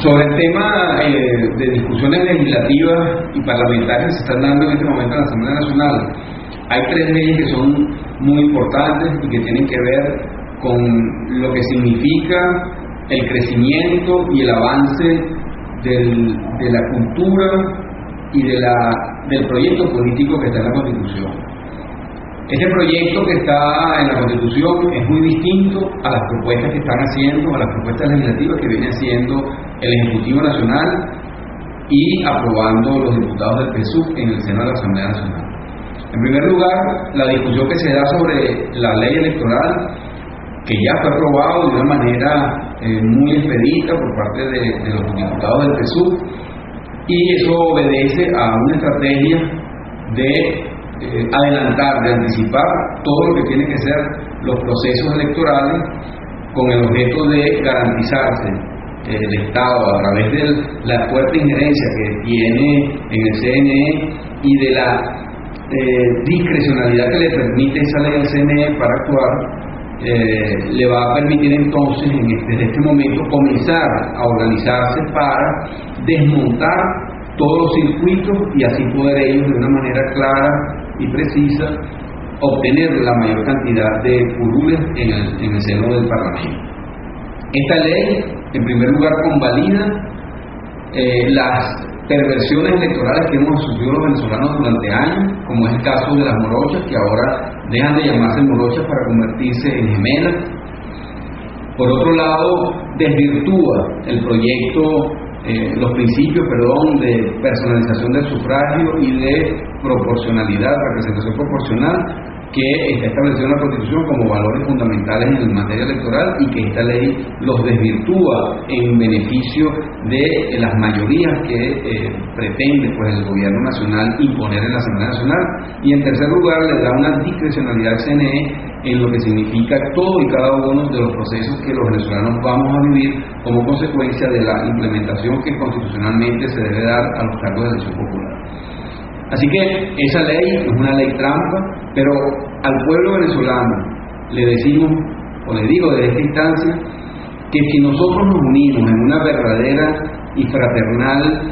Sobre el tema de discusiones legislativas y parlamentarias que se están dando en este momento en la Asamblea Nacional, hay tres leyes que son muy importantes y que tienen que ver con lo que significa el crecimiento y el avance de la cultura y del proyecto político que está en la Constitución. Este proyecto que está en la Constitución es muy distinto a las propuestas que están haciendo, a las propuestas legislativas que viene haciendo el Ejecutivo Nacional y aprobando los diputados del PSUV en el seno de la Asamblea Nacional. En primer lugar, la discusión que se da sobre la ley electoral, que ya fue aprobado de una manera muy expedita por parte de los diputados del PSUV, y eso obedece a una estrategia de adelantar, de anticipar todo lo que tiene que ser los procesos electorales con el objeto de garantizarse el Estado a través de la fuerte injerencia que tiene en el CNE y de la discrecionalidad que le permite esa ley al CNE para actuar, le va a permitir entonces desde este momento comenzar a organizarse para desmontar todos los circuitos y así poder ellos de una manera clara y precisa obtener la mayor cantidad de curules en el seno del Parlamento. Esta ley, en primer lugar, convalida las perversiones electorales que hemos sufrido los venezolanos durante años, como es el caso de las morochas, que ahora dejan de llamarse morochas para convertirse en gemelas. Por otro lado, desvirtúa el proyecto, los principios, de personalización del sufragio y de proporcionalidad, representación proporcional, que está establecido en la Constitución como valores fundamentales en materia electoral, y que esta ley los desvirtúa en beneficio de las mayorías que pretende el gobierno nacional imponer en la Asamblea Nacional. Y en tercer lugar, le da una discrecionalidad al CNE en lo que significa todo y cada uno de los procesos que los venezolanos vamos a vivir como consecuencia de la implementación que constitucionalmente se debe dar a los cargos de elección popular. Así que esa ley es una ley trampa, pero al pueblo venezolano le decimos, o le digo desde esta instancia, que si nosotros nos unimos en una verdadera y fraternal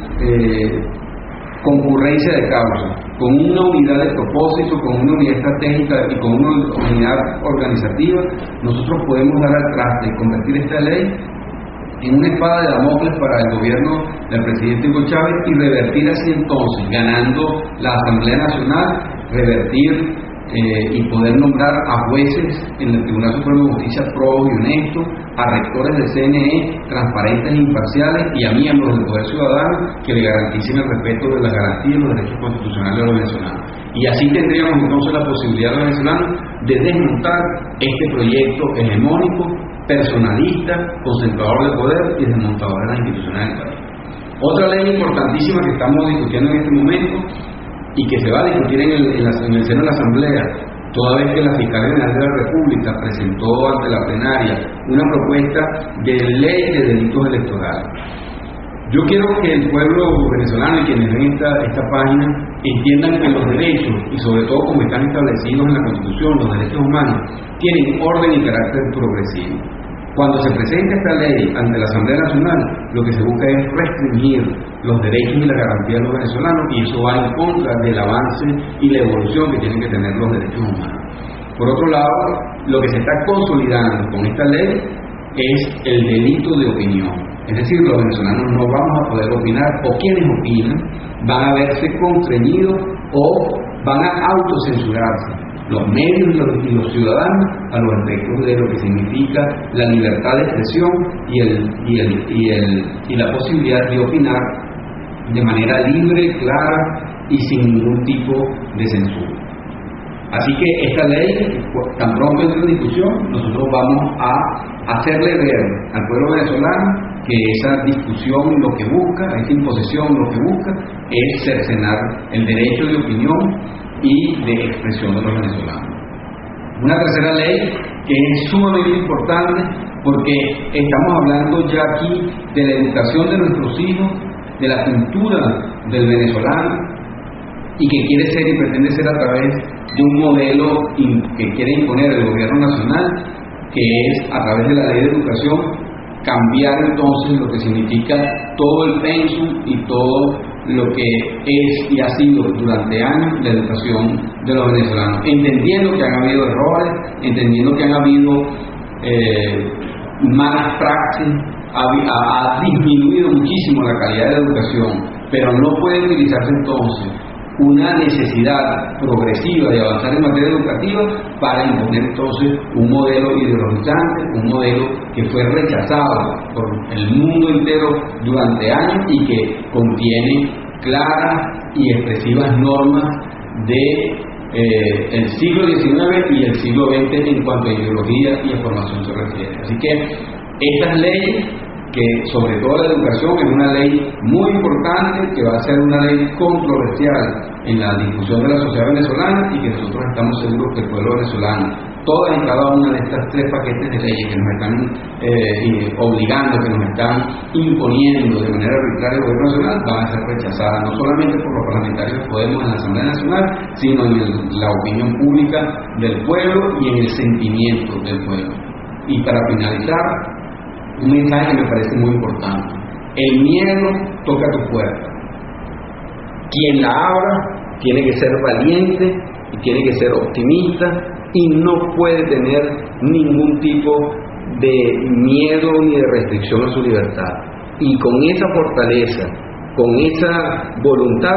concurrencia de causas, con una unidad de propósito, con una unidad estratégica y con una unidad organizativa, nosotros podemos dar al traste y convertir esta ley en una espada de Damocles para el gobierno del presidente Hugo Chávez y revertir así entonces, ganando la Asamblea Nacional, revertir y poder nombrar a jueces en el Tribunal Supremo de Justicia probos y honestos, a rectores del CNE transparentes e imparciales y a miembros del Poder Ciudadano que le garanticen el respeto de las garantías y los derechos constitucionales de los venezolanos. Y así tendríamos entonces la posibilidad de los venezolanos de desmontar este proyecto hegemónico, personalista, concentrador de poder y desmontador de las instituciones del país. Otra ley importantísima que estamos discutiendo en este momento y que se va a discutir en el seno de la Asamblea, toda vez que la Fiscalía General de la República presentó ante la plenaria una propuesta de ley de delitos electorales. Yo quiero que el pueblo venezolano y quienes ven esta página entiendan que los derechos, y sobre todo como están establecidos en la Constitución, los derechos humanos, tienen orden y carácter progresivo. Cuando se presenta esta ley ante la Asamblea Nacional, lo que se busca es restringir los derechos y la garantía de los venezolanos, y eso va en contra del avance y la evolución que tienen que tener los derechos humanos. Por otro lado, lo que se está consolidando con esta ley es el delito de opinión. Es decir, los venezolanos no vamos a poder opinar, o quienes opinan van a verse constreñidos o van a autocensurarse, los medios y los ciudadanos, a los efectos de lo que significa la libertad de expresión y la posibilidad de opinar de manera libre, clara y sin ningún tipo de censura. Así que esta ley, tan pronto entre en discusión, nosotros vamos a hacerle ver al pueblo venezolano que esa discusión lo que busca, esa imposición lo que busca es cercenar el derecho de opinión y de expresión de los venezolanos. Una tercera ley que es sumamente importante porque estamos hablando ya aquí de la educación de nuestros hijos, de la cultura del venezolano, y que quiere ser y pretende ser a través de un modelo que quiere imponer el gobierno nacional, que es a través de la ley de educación cambiar entonces lo que significa todo el pensum y todo lo que es y ha sido durante años la educación de los venezolanos, entendiendo que han habido errores, entendiendo que han habido malas praxis, ha disminuido muchísimo la calidad de la educación, pero no puede utilizarse entonces una necesidad progresiva de avanzar en materia educativa para imponer entonces un modelo ideologizante, un modelo que fue rechazado por el mundo entero durante años y que contiene claras y expresivas normas de el siglo XIX y el siglo XX en cuanto a ideología y a formación se refiere. Así que estas leyes, que sobre todo la educación es una ley muy importante, que va a ser una ley controversial en la discusión de la sociedad venezolana y que nosotros estamos seguros que el pueblo venezolano, todas y cada una de estas 3 paquetes de leyes que nos están obligando, que nos están imponiendo de manera arbitraria el gobierno nacional, van a ser rechazadas no solamente por los parlamentarios que Podemos en la Asamblea Nacional, sino en la opinión pública del pueblo y en el sentimiento del pueblo. Y para finalizar, un mensaje que me parece muy importante: el miedo toca tu puerta. Quien la abra tiene que ser valiente y tiene que ser optimista y no puede tener ningún tipo de miedo ni de restricción a su libertad. Y con esa fortaleza, con esa voluntad,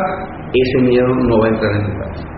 ese miedo no va a entrar en tu casa.